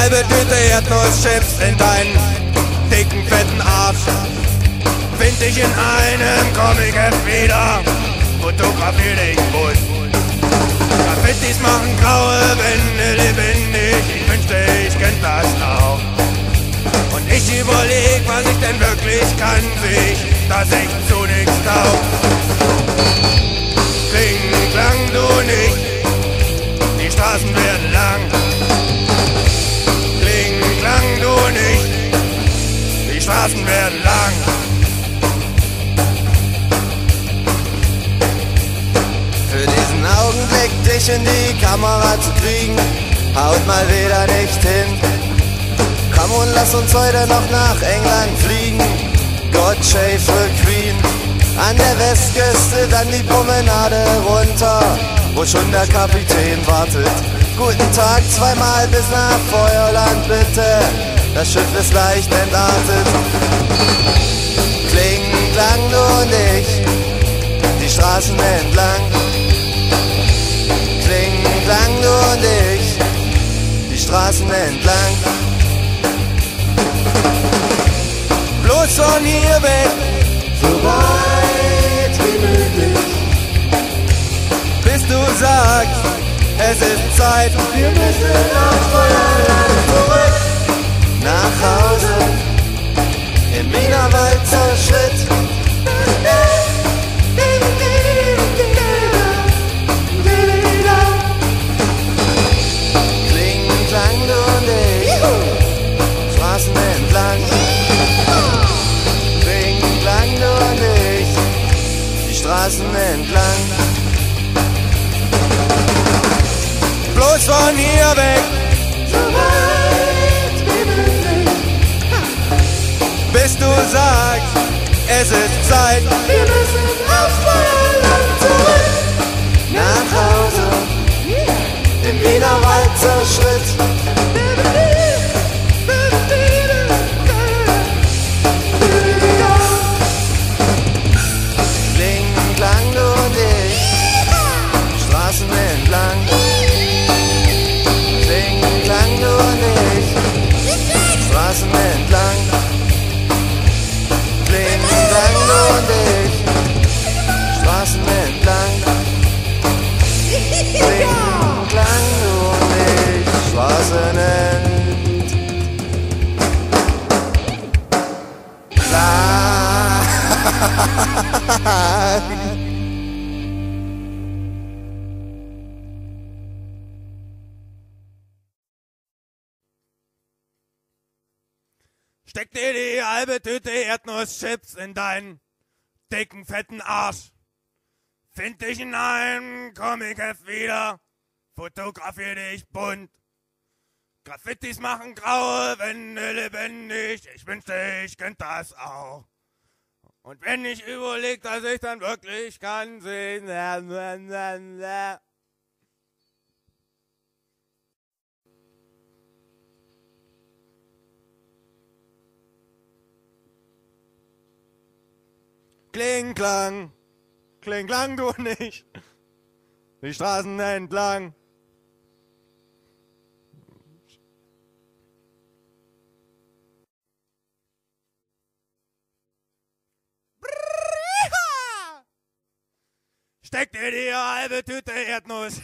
halbe Tüte Erdnusschips in deinen dicken, fetten Arsch. Find dich in einem Comic-Heft wieder, fotografier dich bunt. Graffitis machen graue Wände lebendig, ich wünschte, ich könnt das auch. Und ich überleg, was ich denn wirklich kann, seh ich, dass ich zu nix taug. Kling, klang du nicht, die Straßen werden lang. Kling, klang du nicht, die Straßen werden lang. Für diesen Augenblick dich in die Kamera zu kriegen, haut mal wieder nicht hin. Komm und lass uns heute noch nach England fliegen. God save the Queen. An der Westküste dann die Promenade runter, wo schon der Kapitän wartet. Guten Tag, zweimal bis nach Feuerland bitte, das Schiff ist leicht entartet. Kling, klang du und ich, die Straßen entlang. Kling, klang du und ich, die Straßen entlang. Bloß von hier weg, So weit wie möglich, bis du sagst, es ist Zeit. wir müssen auf Feuerland zurück. Nach Hause, im Wienerwald zur Schritt. Kling, klang du und ich, Straßen entlang. Kling, klang du und ich, die Straßen entlang. Bloß von hier weg, So weit wie möglich, bis du sagst, es ist Zeit. wir müssen auf Feuerland zurück. Nach Hause, im Wienerwald zur Schritt. Kling, klang du und ich, Straßen entlang. Kling, klang du und ich, Straßen entlang. Kling, klang du und ich, Straßen entlang. Kling, klang du und ich, Straßen entlang. Steck dir die halbe Tüte Erdnusschips in deinen dicken, fetten Arsch. Find dich in einem Comic-Heft wieder, fotografier dich bunt. Graffitis machen graue Wände lebendig, ich wünschte, ich könnt das auch. Und wenn ich überleg, dass ich dann wirklich kann sehen, Kling, klang du nicht, die Straßen entlang. Steck dir die halbe Tüte Erdnuss